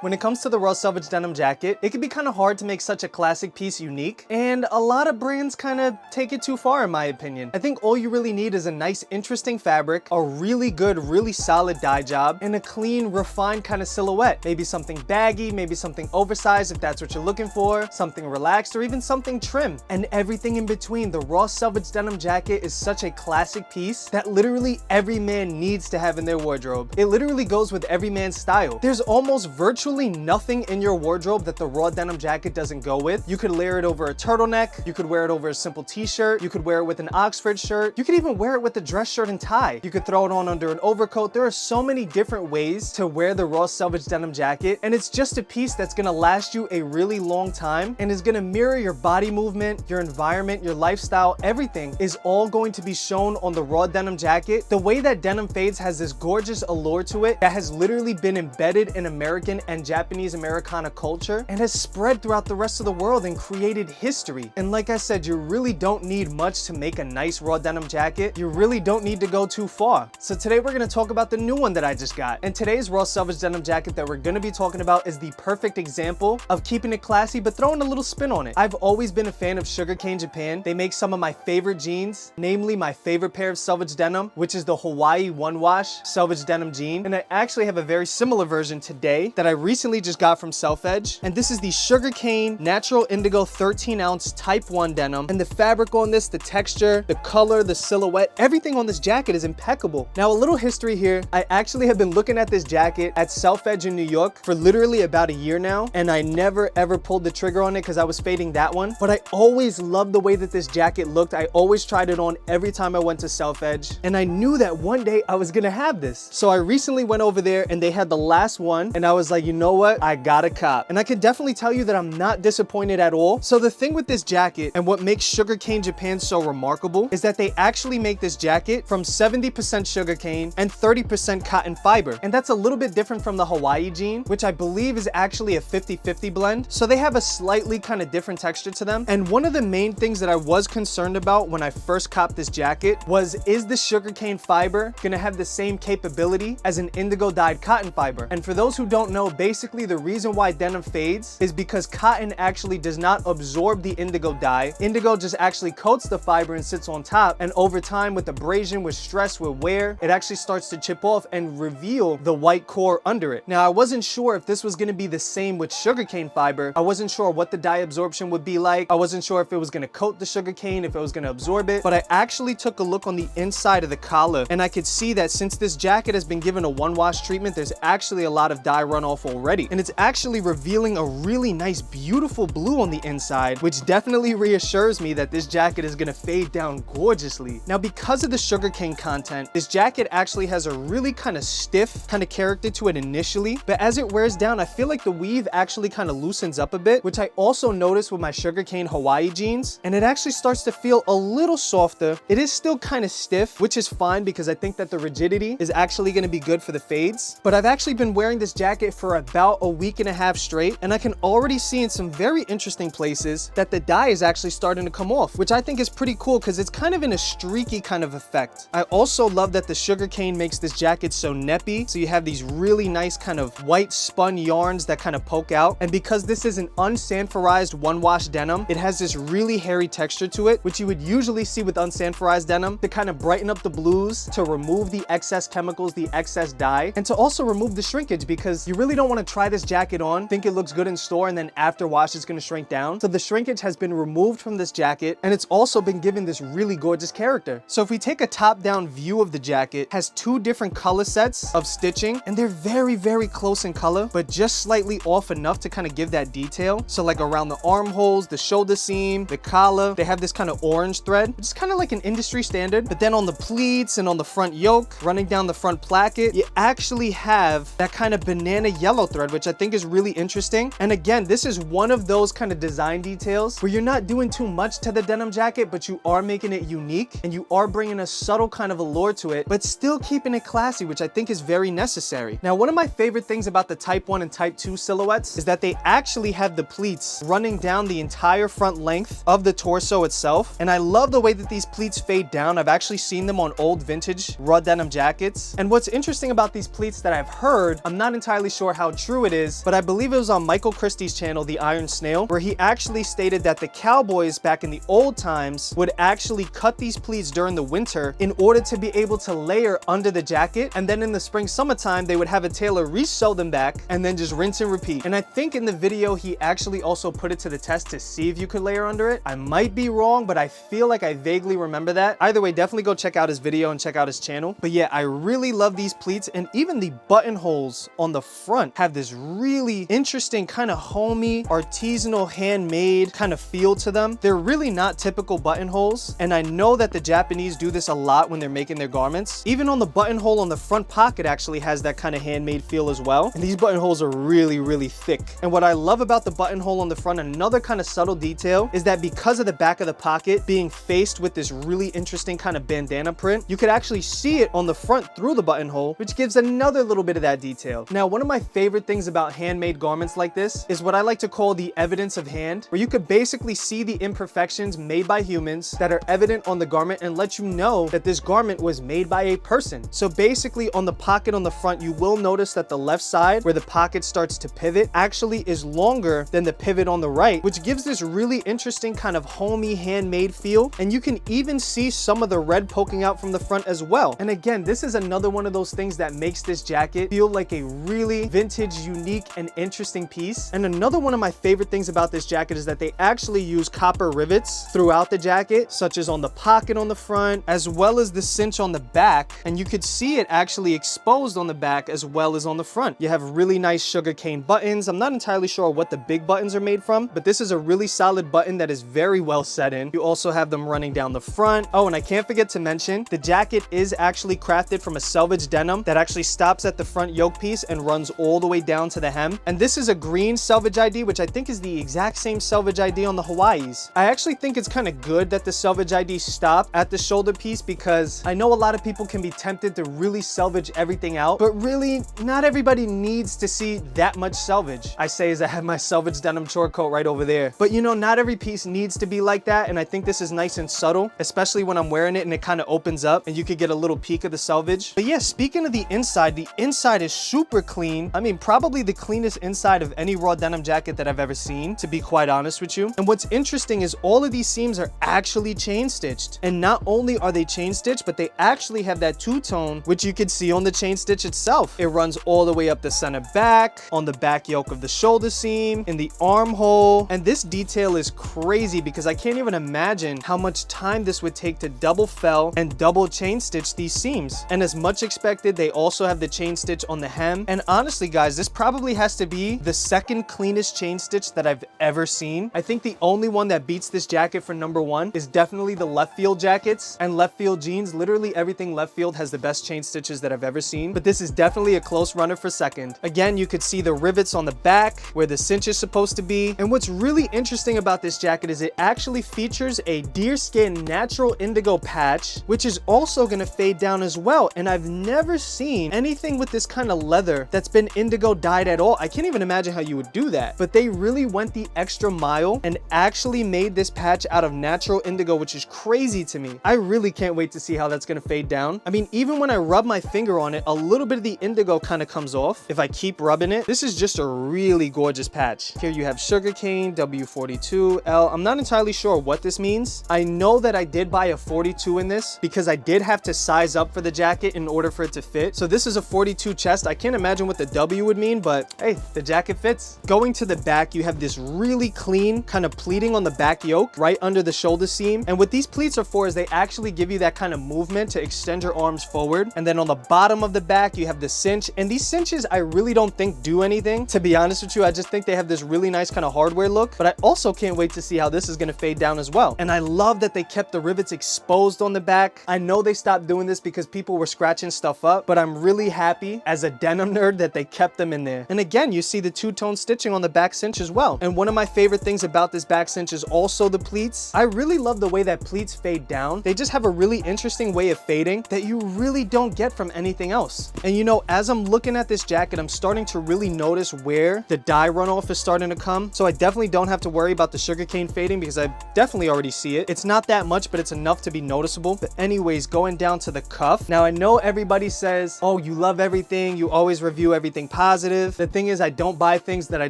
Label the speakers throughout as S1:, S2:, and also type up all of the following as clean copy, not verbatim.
S1: When it comes to the raw selvage denim jacket, it can be kind of hard to make such a classic piece unique, and a lot of brands kind of take it too far in my opinion. I think all you really need is a nice interesting fabric, a really good, really solid dye job, and a clean, refined kind of silhouette. Maybe something baggy, maybe something oversized if that's what you're looking for, something relaxed, or even something trim, and everything in between. The raw selvage denim jacket is such a classic piece that literally every man needs to have in their wardrobe. It literally goes with every man's style. There's almost virtually nothing in your wardrobe that the raw denim jacket doesn't go with. You could layer it over a turtleneck, you could wear it over a simple t-shirt, you could wear it with an Oxford shirt, you could even wear it with a dress shirt and tie. You could throw it on under an overcoat. There are so many different ways to wear the raw selvage denim jacket, and it's just a piece that's gonna last you a really long time and is gonna mirror your body movement, your environment, your lifestyle. Everything is all going to be shown on the raw denim jacket. The way that denim fades has this gorgeous allure to it that has literally been embedded in American and Japanese Americana culture and has spread throughout the rest of the world and created history. And like I said, you really don't need much to make a nice raw denim jacket. You really don't need to go too far. So today we're gonna talk about the new one that I just got. And today's raw selvage denim jacket that we're gonna be talking about is the perfect example of keeping it classy but throwing a little spin on it. I've always been a fan of SUGARCANE Japan. They make some of my favorite jeans, namely my favorite pair of selvage denim, which is the Hawaii One Wash selvage denim jean. And I actually have a very similar version today that I recently just got from Selvedge. And this is the SUGARCANE Natural Indigo 13-ounce Type 1 denim. And the fabric on this, the texture, the color, the silhouette, everything on this jacket is impeccable. Now, a little history here. I actually have been looking at this jacket at Selvedge in New York for literally about a year now, and I never ever pulled the trigger on it because I was fading that one. But I always loved the way that this jacket looked. I always tried it on every time I went to Selvedge, and I knew that one day I was gonna have this. So I recently went over there and they had the last one, and I was like, you know what? I gotta cop. And I can definitely tell you that I'm not disappointed at all. So the thing with this jacket and what makes SUGARCANE Japan so remarkable is that they actually make this jacket from 70% sugarcane and 30% cotton fiber. And that's a little bit different from the Hawaii jean, which I believe is actually a 50-50 blend. So they have a slightly kind of different texture to them. And one of the main things that I was concerned about when I first copped this jacket was, is the sugarcane fiber gonna have the same capability as an indigo dyed cotton fiber? And for those who don't know, basically the reason why denim fades is because cotton actually does not absorb the indigo dye. Indigo just actually coats the fiber and sits on top, and over time with abrasion, with stress, with wear, it actually starts to chip off and reveal the white core under it. Now, I wasn't sure if this was going to be the same with sugarcane fiber. I wasn't sure what the dye absorption would be like. I wasn't sure if it was going to coat the sugarcane, if it was going to absorb it, but I actually took a look on the inside of the collar, and I could see that since this jacket has been given a one-wash treatment, there's actually a lot of dye runoff already, and it's actually revealing a really nice, beautiful blue on the inside, which definitely reassures me that this jacket is going to fade down gorgeously. Now, because of the sugarcane content, this jacket actually has a really kind of stiff kind of character to it initially, but as it wears down, I feel like the weave actually kind of loosens up a bit, which I also noticed with my SUGARCANE Hawaii jeans, and it actually starts to feel a little softer. It is still kind of stiff, which is fine because I think that the rigidity is actually going to be good for the fades. But I've actually been wearing this jacket for about a week and a half straight, and I can already see in some very interesting places that the dye is actually starting to come off, which I think is pretty cool because it's kind of in a streaky kind of effect. I also love that the SUGARCANE makes this jacket so neppy, so you have these really nice kind of white spun yarns that kind of poke out, and because this is an unsanforized one-wash denim, it has this really hairy texture to it, which you would usually see with unsanforized denim, to kind of brighten up the blues, to remove the excess chemicals, the excess dye, and to also remove the shrinkage, because you really don't want to try this jacket on, think it looks good in store, and then after wash it's going to shrink down. So the shrinkage has been removed from this jacket, and it's also been given this really gorgeous character. So if we take a top-down view of the jacket, it has two different color sets of stitching, and they're very, very close in color, but just slightly off enough to kind of give that detail. So like around the armholes, the shoulder seam, the collar, they have this kind of orange thread, which is kind of like an industry standard. But then on the pleats and on the front yoke, running down the front placket, you actually have that kind of banana yellow thread, which I think is really interesting. And again, this is one of those kind of design details where you're not doing too much to the denim jacket, but you are making it unique, and you are bringing a subtle kind of allure to it, but still keeping it classy, which I think is very necessary. Now, one of my favorite things about the Type 1 and Type 2 silhouettes is that they actually have the pleats running down the entire front length of the torso itself, and I love the way that these pleats fade down. I've actually seen them on old vintage raw denim jackets, and what's interesting about these pleats that I've heard, I'm not entirely sure how true it is, but I believe it was on Michael Christie's channel, The Iron Snail, where he actually stated that the cowboys back in the old times would actually cut these pleats during the winter in order to be able to layer under the jacket, and then in the spring summertime they would have a tailor resew them back and then just rinse and repeat. And I think in the video he actually also put it to the test to see if you could layer under it. I might be wrong, but I feel like I vaguely remember that. Either way, definitely go check out his video and check out his channel. But yeah, I really love these pleats, and even the buttonholes on the front have this really interesting kind of homey, artisanal, handmade kind of feel to them. They're really not typical buttonholes, and I know that the Japanese do this a lot when they're making their garments. Even on the buttonhole on the front pocket actually has that kind of handmade feel as well, and these buttonholes are really thick. And what I love about the buttonhole on the front, another kind of subtle detail, is that because of the back of the pocket being faced with this really interesting kind of bandana print, you could actually see it on the front through the buttonhole, which gives another little bit of that detail. Now, one of my favorite things about handmade garments like this is what I like to call the evidence of hand, where you could basically see the imperfections made by humans that are evident on the garment and let you know that this garment was made by a person. So basically on the pocket on the front, you will notice that the left side where the pocket starts to pivot actually is longer than the pivot on the right, which gives this really interesting kind of homey handmade feel. And you can even see some of the red poking out from the front as well. And again, this is another one of those things that makes this jacket feel like a really vintage, unique, and interesting piece. And another one of my favorite things about this jacket is that they actually use copper rivets throughout the jacket, such as on the pocket on the front, as well as the cinch on the back. And you could see it actually exposed on the back as well as on the front. You have really nice sugarcane buttons. I'm not entirely sure what the big buttons are made from, but this is a really solid button that is very well set in. You also have them running down the front. Oh, and I can't forget to mention, the jacket is actually crafted from a Selvedge denim that actually stops at the front yoke piece and runs all the way down to the hem. And this is a green Selvedge ID, which I think is the exact same Selvedge ID on the Hawaiis. I actually think it's kind of good that the Selvedge ID stop at the shoulder piece, because I know a lot of people can be tempted to really selvage everything out, but really not everybody needs to see that much selvage. I say as I have my Selvedge denim short coat right over there, but you know, not every piece needs to be like that. And I think this is nice and subtle, especially when I'm wearing it and it kind of opens up and you could get a little peek of the selvage. But yeah, speaking of the inside is super clean. I mean, probably the cleanest inside of any raw denim jacket that I've ever seen, to be quite honest with you. And what's interesting is all of these seams are actually chain stitched. And not only are they chain stitched, but they actually have that two-tone, which you can see on the chain stitch itself. It runs all the way up the center back, on the back yoke of the shoulder seam, in the armhole. And this detail is crazy because I can't even imagine how much time this would take to double fell and double chain stitch these seams. And as much expected, they also have the chain stitch on the hem. And honestly, guys, this probably has to be the second cleanest chain stitch that I've ever seen. I think the only one that beats this jacket for number one is definitely the left field jackets and left field jeans. Literally everything left field has the best chain stitches that I've ever seen, but this is definitely a close runner for second. Again, you could see the rivets on the back where the cinch is supposed to be. And what's really interesting about this jacket is it actually features a deerskin natural indigo patch, which is also going to fade down as well. And I've never seen anything with this kind of leather that's been indigo dyed at all. I can't even imagine how you would do that, but they really went the extra mile and actually made this patch out of natural indigo, which is crazy to me. I really can't wait to see how that's going to fade down. I mean, even when I rub my finger on it, a little bit of the indigo kind of comes off if I keep rubbing it. This is just a really gorgeous patch. Here you have sugarcane, W42L. I'm not entirely sure what this means. I know that I did buy a 42 in this because I did have to size up for the jacket in order for it to fit. So this is a 42 chest. I can't imagine what the W would mean, but hey, the jacket fits. Going to the back, you have this really clean kind of pleating on the back yoke right under the shoulder seam. And what these pleats are for is they actually give you that kind of movement to extend your arms forward. And then on the bottom of the back, you have the cinch. And these cinches, I really don't think do anything. To be honest with you, I just think they have this really nice kind of hardware look. But I also can't wait to see how this is going to fade down as well. And I love that they kept the rivets exposed on the back. I know they stopped doing this because people were scratching stuff up, but I'm really happy as a denim nerd that they kept them in there. And again, you see the two-tone stitching on the back cinch as well. And one of my favorite things about this back cinch is also the pleats. I really love the way that pleats fade down. They just have a really interesting way of fading that you really don't get from anything else. And you know, as I'm looking at this jacket, I'm starting to really notice where the dye runoff is starting to come. So I definitely don't have to worry about the sugarcane fading because I definitely already see it. It's not that much, but it's enough to be noticeable. But anyways, going down to the cuff. Now I know everybody says, oh, you love everything. You always review everything positive. The thing is, I don't buy things that I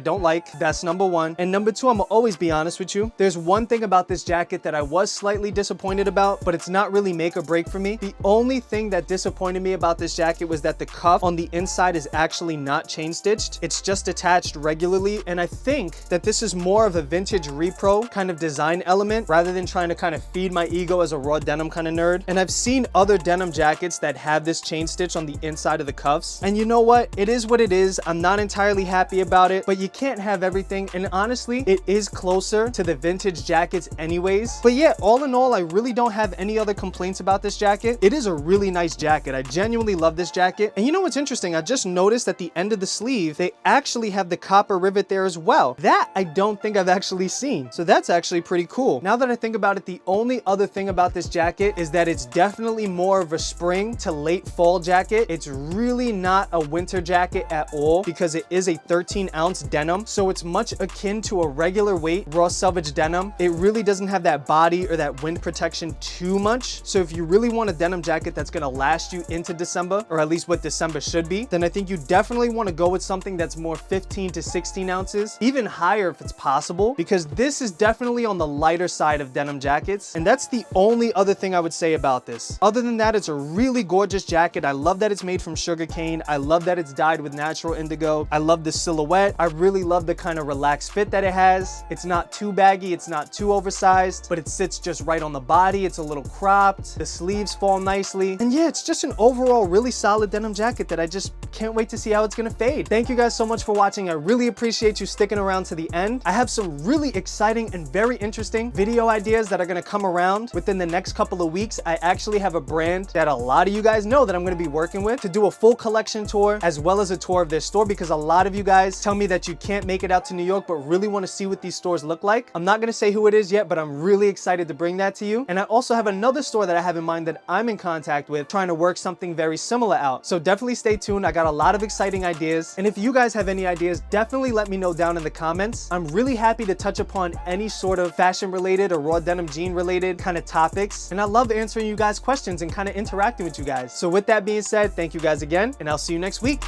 S1: don't like. That's number one. And number two, I'm gonna always be honest with you. There's one thing about this jacket that I was slightly disappointed about, but it's not really make or break for me. The only thing that disappointed me about this jacket was that the cuff on the inside is actually not chain stitched. It's just attached regularly. And I think that this is more of a vintage repro kind of design element rather than trying to kind of feed my ego as a raw denim kind of nerd. And I've seen other denim jackets that have this chain stitch on the inside of the cuffs. And you know what? It is what it is. I'm not entirely happy about it, but you can't have everything. And honestly, it is closer to the vintage jackets anyways. But yeah, all in all, I really don't have any other complaints about this jacket. It is a really nice jacket. I genuinely love this jacket. And you know what's interesting? I just noticed at the end of the sleeve, they actually have the copper rivet there as well. That I don't think I've actually seen. So that's actually pretty cool. Now that I think about it, the only other thing about this jacket is that it's definitely more of a spring to late fall jacket. It's really not a winter jacket at all because it is a 13-ounce denim. So it's much akin to a regular weight raw selvage denim. It really doesn't have that body or that wind protection too much. So if you really want a denim jacket that's gonna last you into December, or at least what December should be, then I think you definitely want to go with something that's more 15 to 16 ounces, even higher if it's possible, because this is definitely on the lighter side of denim jackets. And that's the only other thing I would say about this. Other than that, it's a really gorgeous jacket. I love that it's made from sugarcane. I love that it's dyed with natural indigo. I love the silhouette. I really love the kind of relaxed fit that it has. It's not too baggy. It's not too oversized, but it sits just right on the body. It's a little cropped. The sleeves fall nicely. And yeah, it's just an overall really solid denim jacket that I just can't wait to see how it's gonna fade. Thank you guys so much for watching. I really appreciate you sticking around to the end. I have some really exciting and very interesting video ideas that are gonna come around within the next couple of weeks. I actually have a brand that a lot of you guys know that I'm gonna be working with to do a full collection tour as well as a tour of their store, because a lot of you guys tell me that you can't make it out to New York but really want to see what these stores look like. I'm not gonna say who it is yet, but I'm really excited to bring that to you. And I also have another store that I have in mind that I'm in contact with trying to work something very similar out. So definitely stay tuned. I got a lot of exciting ideas. And if you guys have any ideas, definitely let me know down in the comments. I'm really happy to touch upon any sort of fashion related or raw denim jean related kind of topics. And I love answering you guys questions and kind of interacting with you guys. So with that being said, thank you guys again, and I'll see you next week.